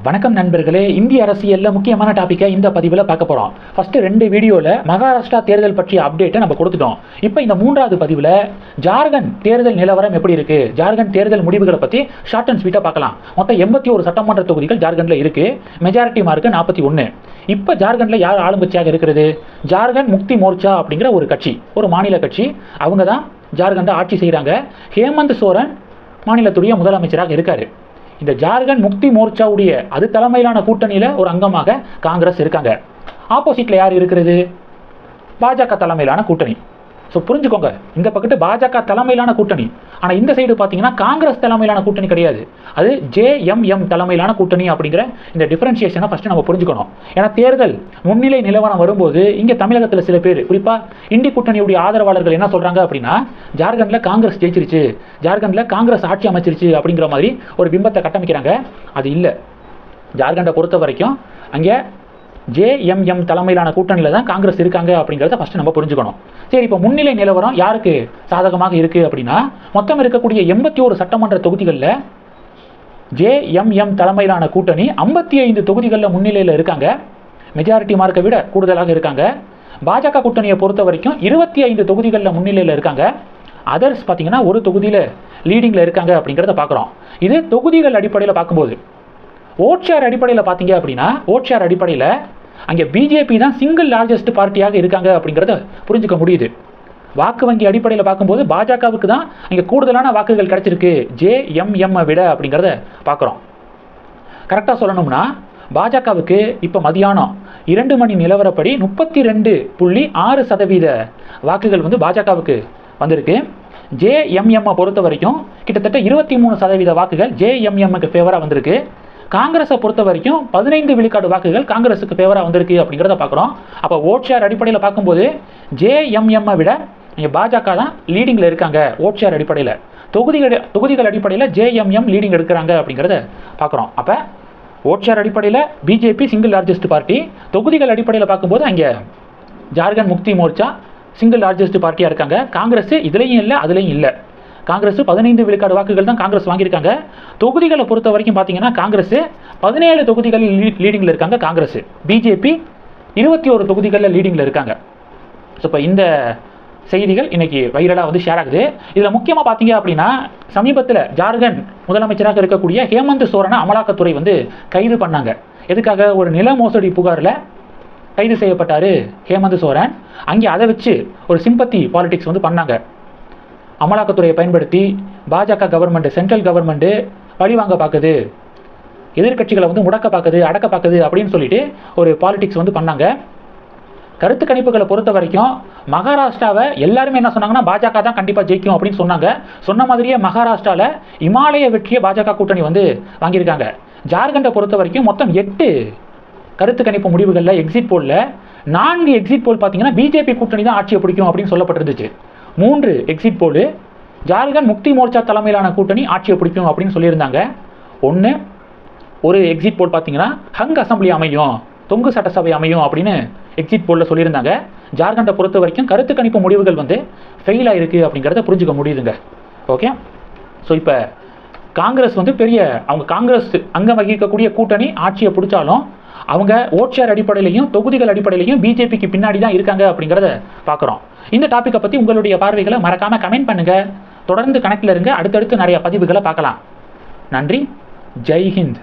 வணக்கம் நண்பர்களே, இந்திய அரசியலில் முக்கியமான டாப்பிக்கை இந்த பதிவில் பார்க்க போகிறோம். ஃபர்ஸ்ட் 2 வீடியோவில் மகாராஷ்டிரா தேர்தல் பற்றிய அப்டேட்டை நம்ம கொடுத்துட்டோம். இப்போ இந்த 3வது பதிவில் ஜார்க்கண்ட் தேர்தல் நிலவரம் எப்படி இருக்கு, ஜார்க்கண்ட் தேர்தல் முடிவுகளை பற்றி ஷார்ட் அண்ட் ஸ்வீட்டாக பார்க்கலாம். மொத்தம் 81 சட்டமன்ற தொகுதிகள் ஜார்க்கண்டில் இருக்கு. Majority mark 41. இப்போ ஜார்க்கண்டில் யார் ஆளுங்கட்சியாக இருக்கிறது? ஜார்க்கண்ட் முக்தி மோர்ச்சா அப்படிங்கிற ஒரு கட்சி, ஒரு மாநில கட்சி. அவங்க தான் ஜார்க்கண்டை ஆட்சி செய்கிறாங்க. ஹேமந்த் சோரன் மாநிலத்துடைய முதலமைச்சராக இருக்காரு. இந்த ஜார்க்கண்ட் முக்தி மோர்ச்சாவுடைய அது தலைமையிலான கூட்டணியில் ஒரு அங்கமாக காங்கிரஸ் இருக்காங்க. ஆப்போசிட்ல யார் இருக்கிறது? பாஜக தலைமையிலான கூட்டணி. ஸோ புரிஞ்சுக்கோங்க, இந்த பக்கத்து பாஜக தலைமையிலான கூட்டணி. ஆனால் இந்த சைடு பார்த்தீங்கன்னா காங்கிரஸ் தலைமையிலான கூட்டணி கிடையாது, அது JMM தலைமையிலான கூட்டணி. அப்படிங்கிற இந்த டிஃபரன்சியேஷனை ஃபர்ஸ்ட் நம்ம புரிஞ்சுக்கணும். ஏன்னா தேர்தல் முன்னிலை நிலவரம் வரும்போது இங்கே தமிழகத்தில் சில பேர், குறிப்பாக இண்டி கூட்டணியுடைய ஆதரவாளர்கள் என்ன சொல்கிறாங்க அப்படின்னா, ஜார்க்கண்டில் காங்கிரஸ் ஜெயிச்சிருச்சு, ஜார்க்கண்டில் காங்கிரஸ் ஆட்சி அமைச்சிருச்சு அப்படிங்கிற மாதிரி ஒரு பிம்பத்தை கட்டமைக்கிறாங்க. அது இல்லை. ஜார்க்கண்டை பொறுத்த வரைக்கும் அங்கே JMM தலைமையிலான கூட்டணியில் தான் காங்கிரஸ் இருக்காங்க அப்படிங்கிறத ஃபர்ஸ்ட் நம்ம புரிஞ்சுக்கணும். சரி, இப்போ முன்னிலை நிலவரம் யாருக்கு சாதகமாக இருக்கு அப்படின்னா, மொத்தம் இருக்கக்கூடிய 81 சட்டமன்ற தொகுதிகளில் JMM தலைமையிலான கூட்டணி 55 தொகுதிகளில் முன்னிலையில் இருக்காங்க. மெஜாரிட்டி மார்க்கை விட கூடுதலாக இருக்காங்க. பாஜக கூட்டணியை பொறுத்த வரைக்கும் 25 தொகுதிகளில் முன்னிலையில் இருக்காங்க. அதர்ஸ் பார்த்தீங்கன்னா ஒரு தொகுதியில் லீடிங்கில் இருக்காங்க அப்படிங்கிறத பார்க்குறோம். இது தொகுதிகள் அடிப்படையில் பார்க்கும்போது. ஓட் ஷேர் அடிப்படையில் பார்த்தீங்க அப்படின்னா, ஓட் ஷேர் அடிப்படையில் அங்கே பிஜேபி தான் சிங்கிள் லார்ஜஸ்ட் பார்ட்டியாக இருக்காங்க அப்படிங்கிறத புரிஞ்சுக்க முடியுது. வாக்கு வங்கி அடிப்படையில் பார்க்கும்போது பாஜகவுக்கு தான் அங்கே கூடுதலான வாக்குகள் கிடைச்சிருக்கு JMM விட அப்படிங்கிறத பார்க்குறோம். கரெக்டாக சொல்லணும்னா பாஜகவுக்கு இப்போ மதியானம் 2 மணி நிலவரப்படி 32.6% வாக்குகள் பாஜகவுக்கு வந்திருக்கு. JMM பொறுத்த வரைக்கும் கிட்டத்தட்ட 23% வாக்குகள் JMMக்கு ஃபேவராக வந்திருக்கு. காங்கிரஸை பொறுத்த வரைக்கும் 15 விழுக்காடு வாக்குகள் காங்கிரஸுக்கு ஃபேவராக வந்திருக்கு அப்படிங்கிறத பார்க்குறோம். அப்போ ஓட் ஷேர் அடிப்படையில் பார்க்கும்போது JMM விட இங்கே பாஜக தான் லீடிங்கில் இருக்காங்க ஓட் ஷேர் அடிப்படையில். தொகுதிகள் அடிப்படையில் JMM லீடிங் எடுக்கிறாங்க அப்படிங்கிறத பார்க்குறோம். அப்போ ஓட் ஷேர் அடிப்படையில் பிஜேபி சிங்கிள் லார்ஜஸ்ட் பார்ட்டி, தொகுதிகள் அடிப்படையில் பார்க்கும்போது அங்கே ஜார்க்கண்ட் முக்தி மோர்ச்சா சிங்கிள் லார்ஜஸ்ட் பார்ட்டியாக இருக்காங்க. காங்கிரஸ் இதுலேயும் இல்லை அதுலேயும் இல்லை. காங்கிரஸ் 15 விழுக்காடு வாக்குகள் தான் காங்கிரஸ் வாங்கியிருக்காங்க. தொகுதிகளை பொறுத்த வரைக்கும் பார்த்தீங்கன்னா காங்கிரஸ் 17 தொகுதிகளில் லீடிங்கில் இருக்காங்க. காங்கிரஸ் பிஜேபி 21 தொகுதிகளில் லீடிங்கில் இருக்காங்க. ஸோ இப்போ இந்த செய்திகள் இன்னைக்கு வைரலாக ஷேர் ஆகுது. இதில் முக்கியமாக பார்த்தீங்க அப்படின்னா, சமீபத்தில் ஜார்க்கண்ட் முதலமைச்சராக இருக்கக்கூடிய ஹேமந்த் சோரனை அமலாக்கத்துறை கைது பண்ணாங்க. எதுக்காக? ஒரு நில மோசடி புகாரில் கைது செய்யப்பட்டார் ஹேமந்த் சோரன். அங்கே அதை வச்சு ஒரு சிம்பத்தி பாலிடிக்ஸ் பண்ணாங்க. அமலாக்கத்துறையை பயன்படுத்தி பாஜக கவர்மெண்ட், சென்ட்ரல் கவர்மெண்ட் பழிவாங்க பார்க்குது, எதிர்கட்சிகளை முடக்க பார்க்குது, அடக்க பார்க்குது அப்படின்னு சொல்லிட்டு ஒரு பாலிடிக்ஸ் பண்ணாங்க. கருத்து கணிப்புகளை பொறுத்த வரைக்கும் மகாராஷ்டிராவை எல்லாருமே என்ன சொன்னாங்கன்னா, பாஜக தான் கண்டிப்பாக ஜெயிக்கும் அப்படின்னு சொன்னாங்க. சொன்ன மாதிரியே மகாராஷ்டிராவில் இமாலய வெற்றியை பாஜக கூட்டணி வாங்கியிருக்காங்க. ஜார்க்கண்டை பொறுத்த வரைக்கும் மொத்தம் 8 கருத்து கணிப்பு முடிவுகளில் எக்ஸிட் போலில் 4 எக்ஸிட் போல் பார்த்தீங்கன்னா பிஜேபி கூட்டணி தான் ஆட்சியை பிடிக்கும் அப்படின்னு சொல்லப்பட்டிருந்துச்சு. 3 எக்ஸிட் போல் ஜார்க்கண்ட் முக்தி மோர்ச்சா தலைமையிலான கூட்டணி ஆட்சியை பிடிக்கும் அப்படின்னு சொல்லியிருந்தாங்க. ஒரு எக்ஸிட் போல் பார்த்தீங்கன்னா ஹங் அசம்பிளி அமையும், தொங்கு சட்டசபை அமையும் அப்படின்னு எக்ஸிட் போலில் சொல்லியிருந்தாங்க. ஜார்க்கண்டை பொறுத்த வரைக்கும் கருத்து கணிப்பு முடிவுகள் ஃபெயில் ஆயிருக்கு அப்படிங்கிறத புரிஞ்சுக்க முடியுதுங்க. ஓகே, ஸோ இப்போ காங்கிரஸ் பெரிய அவங்க காங்கிரஸ் அங்கம் வகிக்கக்கூடிய கூட்டணி ஆட்சியை பிடிச்சாலும் அவங்க ஓட் ஷேர் அடிப்படையிலையும் தொகுதிகள் அடிப்படையிலையும் பிஜேபிக்கு பின்னாடி தான் இருக்காங்க அப்படிங்கிறத பார்க்குறோம். இந்த டாப்பிக்கை பற்றி உங்களுடைய பார்வைகளை மறக்காமல் கமெண்ட் பண்ணுங்கள். தொடர்ந்து கணக்கில் இருங்க. அடுத்தடுத்து நிறைய பதிவுகளை பார்க்கலாம். நன்றி. ஜெய் ஹிந்த்.